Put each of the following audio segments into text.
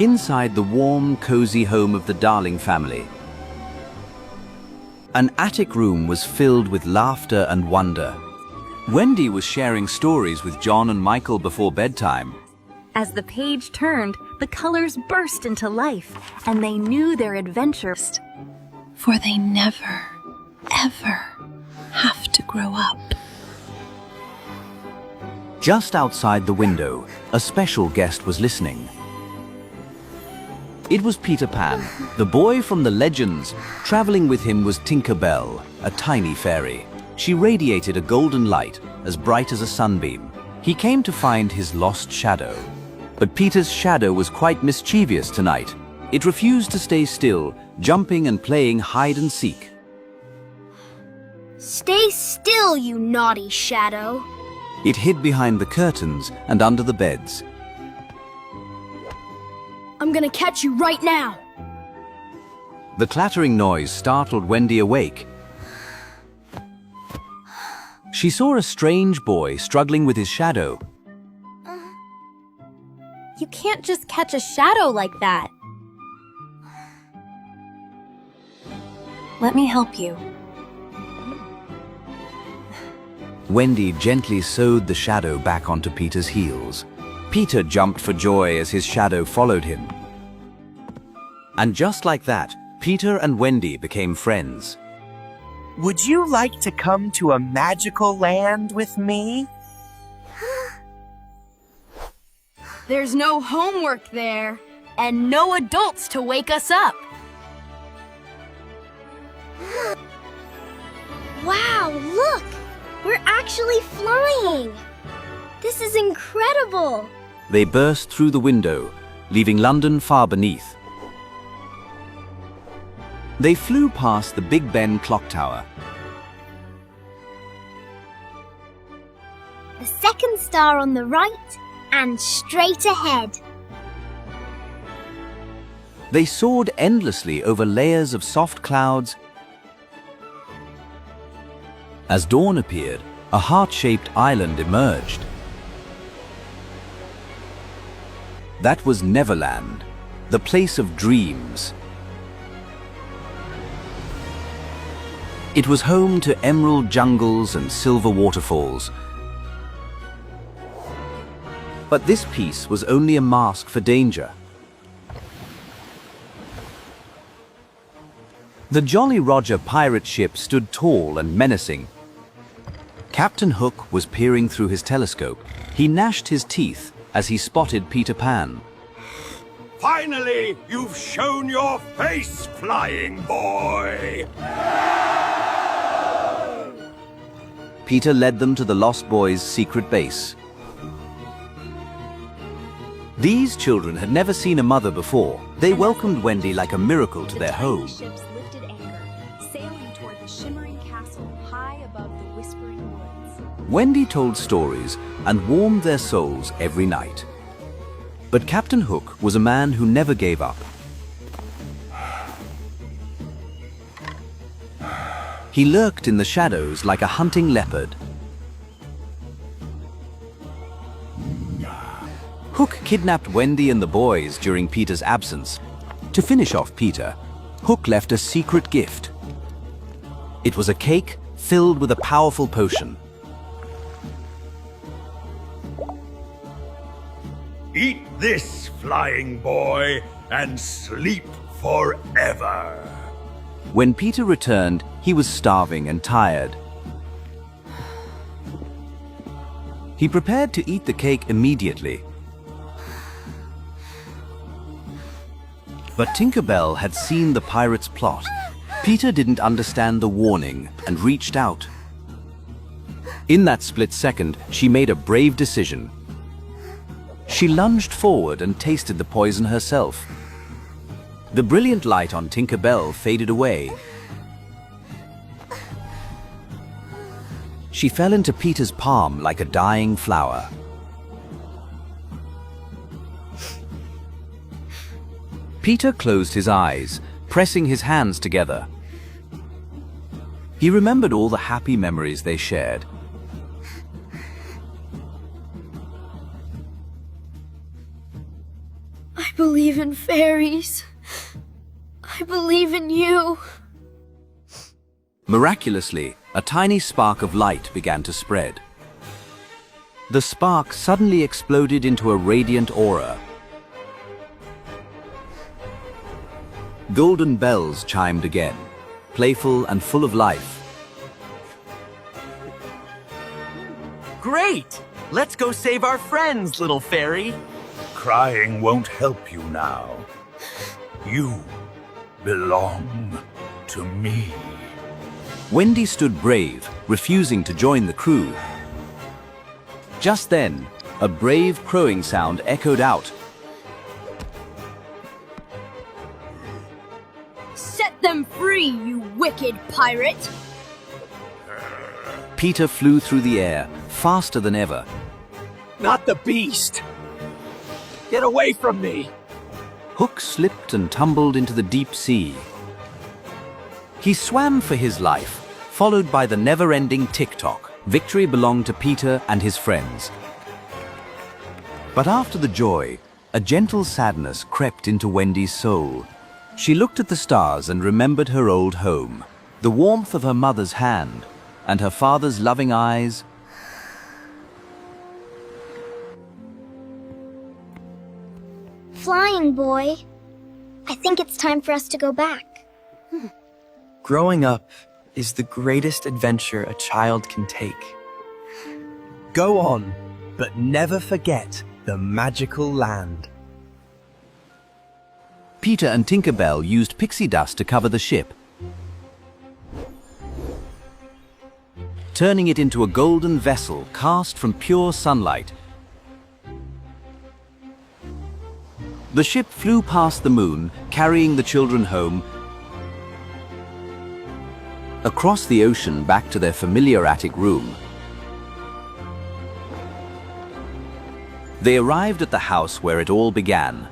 Inside the warm, cozy home of the Darling family, an attic room was filled with laughter and wonder. Wendy was sharing stories with John and Michael before bedtime. As the page turned, the colors burst into life, and they knew their adventure. For they never, ever have to grow up. Just outside the window, a special guest was listening. It was Peter Pan, the boy from the legends. Traveling with him was Tinker Bell, a tiny fairy. She radiated a golden light, as bright as a sunbeam. He came to find his lost shadow. But Peter's shadow was quite mischievous tonight. It refused to stay still, jumping and playing hide and seek. Stay still, you naughty shadow. It hid behind the curtains and under the beds. I'm gonna catch you right now. The clattering noise startled Wendy awake. She saw a strange boy struggling with his shadow. You can't just catch a shadow like that. Let me help you. Wendy gently sewed the shadow back onto Peter's heels. Peter jumped for joy as his shadow followed him. And just like that, Peter and Wendy became friends. Would you like to come to a magical land with me? There's no homework there, and no adults to wake us up. Wow, look! We're actually flying! This is incredible! They burst through the window, leaving London far beneath. They flew past the Big Ben clock tower. The second star on the right, and straight ahead. They soared endlessly over layers of soft clouds. As dawn appeared, a heart-shaped island emerged. That was Neverland, the place of dreams. It was home to emerald jungles and silver waterfalls. But this peace was only a mask for danger. The Jolly Roger pirate ship stood tall and menacing. Captain Hook was peering through his telescope. He gnashed his teeth as he spotted Peter Pan. Finally, you've shown your face, flying boy! Peter led them to the Lost Boys' secret base. These children had never seen a mother before. They welcomed Wendy like a miracle to their home. Ships lifted anchor, sailing toward the shimmering castle high above the whispering woods. Wendy told stories and warmed their souls every night. But Captain Hook was a man who never gave up. He lurked in the shadows like a hunting leopard. Hook kidnapped Wendy and the boys during Peter's absence. To finish off Peter, Hook left a secret gift. It was a cake filled with a powerful potion. Eat this, flying boy, and sleep forever. When Peter returned, he was starving and tired. He prepared to eat the cake immediately. But Tinker Bell had seen the pirates' plot. Peter didn't understand the warning and reached out. In that split second, she made a brave decision. She lunged forward and tasted the poison herself. The brilliant light on Tinker Bell faded away. She fell into Peter's palm like a dying flower. Peter closed his eyes, pressing his hands together. He remembered all the happy memories they shared. I believe believe in fairies. I believe in you. Miraculously, a tiny spark of light began to spread. The spark suddenly exploded into a radiant aura. Golden bells chimed again, playful and full of life. Great! Let's go save our friends, little fairy. Crying won't help you now. You belong to me. Wendy stood brave, refusing to join the crew. Just then, a brave crowing sound echoed out. Set them free, you wicked pirate! Peter flew through the air, faster than ever. Not the beast! Get away from me! Hook slipped and tumbled into the deep sea. He swam for his life, followed by the never-ending tick-tock. Victory belonged to Peter and his friends. But after the joy, a gentle sadness crept into Wendy's soul. She looked at the stars and remembered her old home, the warmth of her mother's hand, and her father's loving eyes. Flying boy, I think it's time for us to go back. Growing up is the greatest adventure a child can take. Go on, but never forget the magical land. Peter and Tinker Bell used pixie dust to cover the ship, turning it into a golden vessel cast from pure sunlight. The ship flew past the moon, carrying the children home, across the ocean back to their familiar attic room. They arrived at the house where it all began.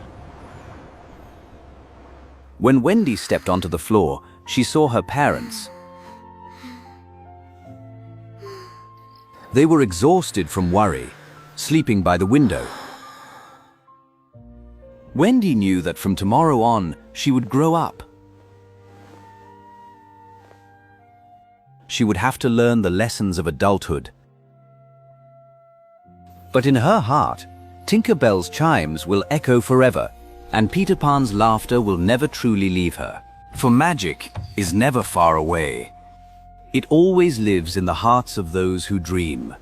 When Wendy stepped onto the floor, she saw her parents. They were exhausted from worry, sleeping by the window. Wendy knew that from tomorrow on, she would grow up. She would have to learn the lessons of adulthood. But in her heart, Tinker Bell's chimes will echo forever, and Peter Pan's laughter will never truly leave her. For magic is never far away. It always lives in the hearts of those who dream.